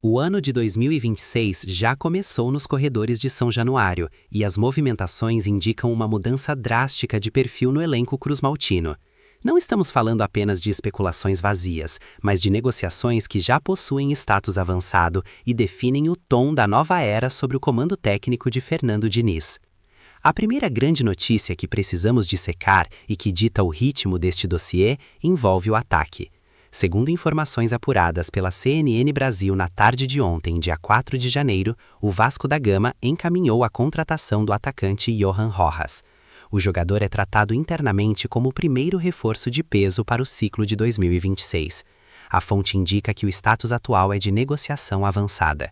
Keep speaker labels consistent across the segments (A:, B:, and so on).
A: O ano de 2026 já começou nos corredores de São Januário e as movimentações indicam uma mudança drástica de perfil no elenco cruzmaltino. Não estamos falando apenas de especulações vazias, mas de negociações que já possuem status avançado e definem o tom da nova era sob o comando técnico de Fernando Diniz. A primeira grande notícia que precisamos dissecar e que dita o ritmo deste dossiê envolve o ataque. Segundo informações apuradas pela CNN Brasil na tarde de ontem, dia 4 de janeiro, o Vasco da Gama encaminhou a contratação do atacante Johan Rojas. O jogador é tratado internamente como o primeiro reforço de peso para o ciclo de 2026. A fonte indica que o status atual é de negociação avançada.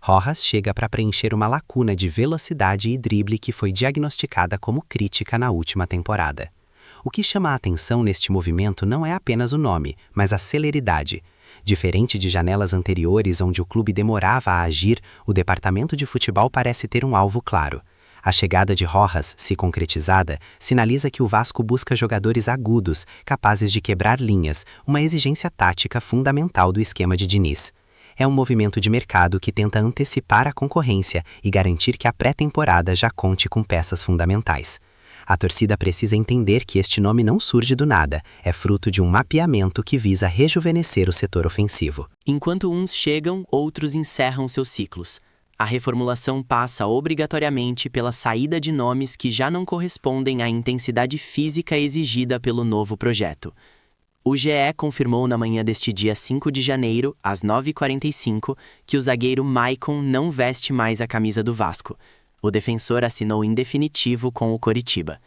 A: Rojas chega para preencher uma lacuna de velocidade e drible que foi diagnosticada como crítica na última temporada. O que chama a atenção neste movimento não é apenas o nome, mas a celeridade. Diferente de janelas anteriores onde o clube demorava a agir, o departamento de futebol parece ter um alvo claro. A chegada de Rojas, se concretizada, sinaliza que o Vasco busca jogadores agudos, capazes de quebrar linhas, uma exigência tática fundamental do esquema de Diniz. É um movimento de mercado que tenta antecipar a concorrência e garantir que a pré-temporada já conte com peças fundamentais. A torcida precisa entender que este nome não surge do nada, é fruto de um mapeamento que visa rejuvenescer o setor ofensivo.
B: Enquanto uns chegam, outros encerram seus ciclos. A reformulação passa obrigatoriamente pela saída de nomes que já não correspondem à intensidade física exigida pelo novo projeto. O GE confirmou na manhã deste dia 5 de janeiro, às 9h45, que o zagueiro Maicon não veste mais a camisa do Vasco. O defensor assinou em definitivo com o Coritiba.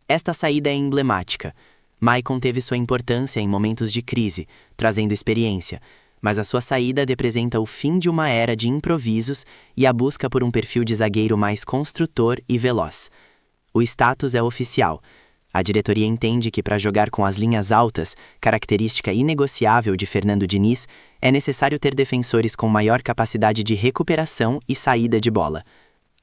B: Esta saída é emblemática. Maicon teve sua importância em momentos de crise, trazendo experiência, mas a sua saída representa o fim de uma era de improvisos e a busca por um perfil de zagueiro mais construtor e veloz. O status é oficial. A diretoria entende que para jogar com as linhas altas, característica inegociável de Fernando Diniz, é necessário ter defensores com maior capacidade de recuperação e saída de bola.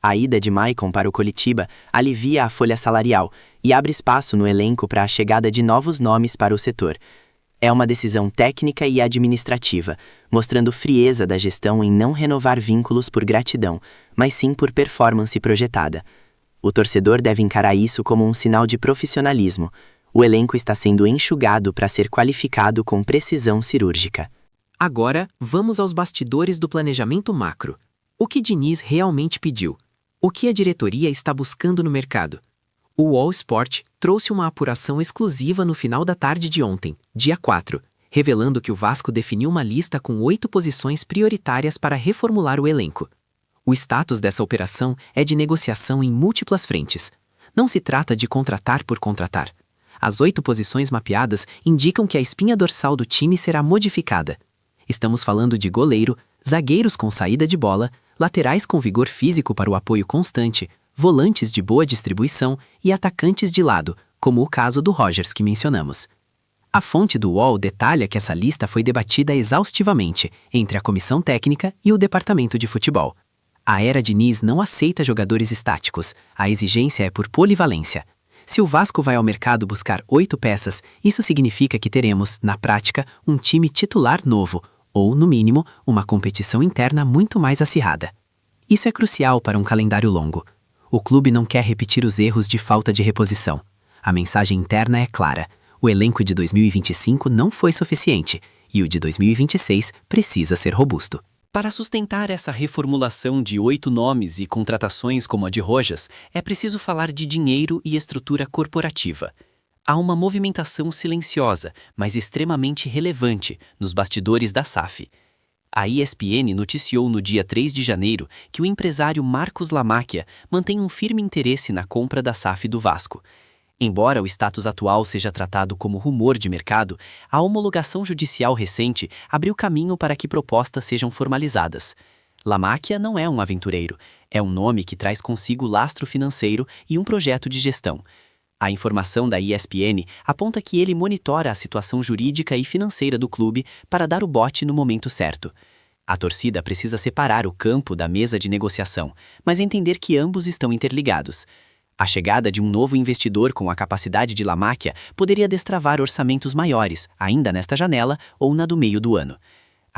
B: A ida de Maicon para o Coritiba alivia a folha salarial e abre espaço no elenco para a chegada de novos nomes para o setor. É uma decisão técnica e administrativa, mostrando frieza da gestão em não renovar vínculos por gratidão, mas sim por performance projetada. O torcedor deve encarar isso como um sinal de profissionalismo. O elenco está sendo enxugado para ser qualificado com precisão cirúrgica.
C: Agora, vamos aos bastidores do planejamento macro. O que Diniz realmente pediu? O que a diretoria está buscando no mercado? O All Sport trouxe uma apuração exclusiva no final da tarde de ontem, dia 4, revelando que o Vasco definiu uma lista com 8 posições prioritárias para reformular o elenco. O status dessa operação é de negociação em múltiplas frentes. Não se trata de contratar por contratar. As 8 posições mapeadas indicam que a espinha dorsal do time será modificada. Estamos falando de goleiro, zagueiros com saída de bola, laterais com vigor físico para o apoio constante, volantes de boa distribuição e atacantes de lado, como o caso do Rogers que mencionamos. A fonte do UOL detalha que essa lista foi debatida exaustivamente entre a comissão técnica e o departamento de futebol. A era Diniz não aceita jogadores estáticos, a exigência é por polivalência. Se o Vasco vai ao mercado buscar 8 peças, isso significa que teremos, na prática, um time titular novo, ou, no mínimo, uma competição interna muito mais acirrada. Isso é crucial para um calendário longo. O clube não quer repetir os erros de falta de reposição. A mensagem interna é clara. O elenco de 2025 não foi suficiente, e o de 2026 precisa ser robusto.
B: Para sustentar essa reformulação de 8 nomes e contratações como a de Rojas, é preciso falar de dinheiro e estrutura corporativa. Há uma movimentação silenciosa, mas extremamente relevante, nos bastidores da SAF. A ESPN noticiou no dia 3 de janeiro que o empresário Marcos Lamacchia mantém um firme interesse na compra da SAF do Vasco. Embora o status atual seja tratado como rumor de mercado, a homologação judicial recente abriu caminho para que propostas sejam formalizadas. Lamacchia não é um aventureiro, é um nome que traz consigo lastro financeiro e um projeto de gestão. A informação da ESPN aponta que ele monitora a situação jurídica e financeira do clube para dar o bote no momento certo. A torcida precisa separar o campo da mesa de negociação, mas entender que ambos estão interligados. A chegada de um novo investidor com a capacidade de Lamacchia poderia destravar orçamentos maiores, ainda nesta janela ou na do meio do ano.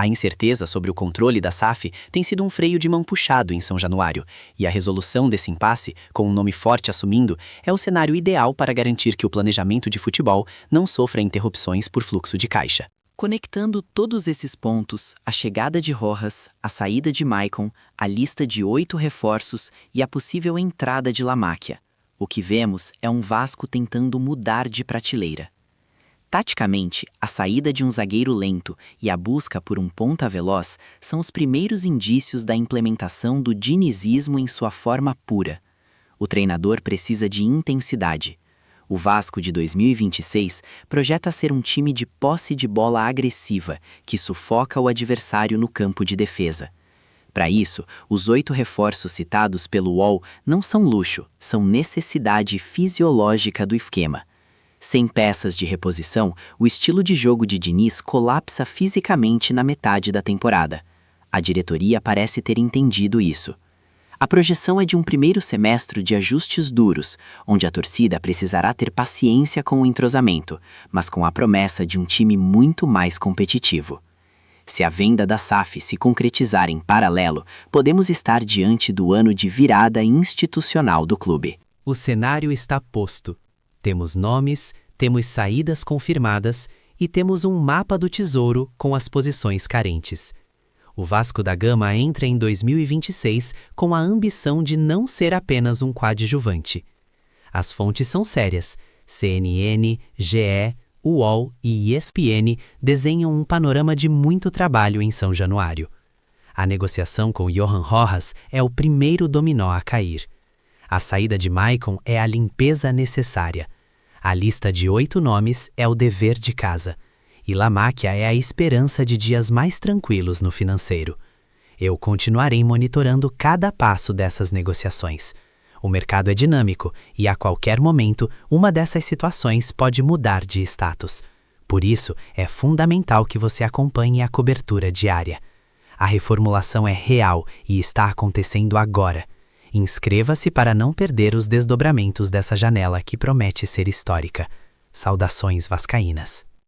B: A incerteza sobre o controle da SAF tem sido um freio de mão puxado em São Januário, e a resolução desse impasse, com um nome forte assumindo, é o cenário ideal para garantir que o planejamento de futebol não sofra interrupções por fluxo de caixa.
C: Conectando todos esses pontos, a chegada de Rojas, a saída de Maicon, a lista de 8 reforços e a possível entrada de Lamáquia, o que vemos é um Vasco tentando mudar de prateleira. Taticamente, a saída de um zagueiro lento e a busca por um ponta veloz são os primeiros indícios da implementação do dinizismo em sua forma pura. O treinador precisa de intensidade. O Vasco de 2026 projeta ser um time de posse de bola agressiva, que sufoca o adversário no campo de defesa. Para isso, os 8 reforços citados pelo UOL não são luxo, são necessidade fisiológica do esquema. Sem peças de reposição, o estilo de jogo de Diniz colapsa fisicamente na metade da temporada. A diretoria parece ter entendido isso. A projeção é de um primeiro semestre de ajustes duros, onde a torcida precisará ter paciência com o entrosamento, mas com a promessa de um time muito mais competitivo. Se a venda da SAF se concretizar em paralelo, podemos estar diante do ano de virada institucional do clube.
A: O cenário está posto. Temos nomes, temos saídas confirmadas e temos um mapa do tesouro com as posições carentes. O Vasco da Gama entra em 2026 com a ambição de não ser apenas um coadjuvante. As fontes são sérias. CNN, GE, UOL e ESPN desenham um panorama de muito trabalho em São Januário. A negociação com Johan Rojas é o primeiro dominó a cair. A saída de Maicon é a limpeza necessária. A lista de 8 nomes é o dever de casa. E Lamáquia é a esperança de dias mais tranquilos no financeiro. Eu continuarei monitorando cada passo dessas negociações. O mercado é dinâmico e a qualquer momento uma dessas situações pode mudar de status. Por isso, é fundamental que você acompanhe a cobertura diária. A reformulação é real e está acontecendo agora. Inscreva-se para não perder os desdobramentos dessa janela que promete ser histórica. Saudações vascaínas.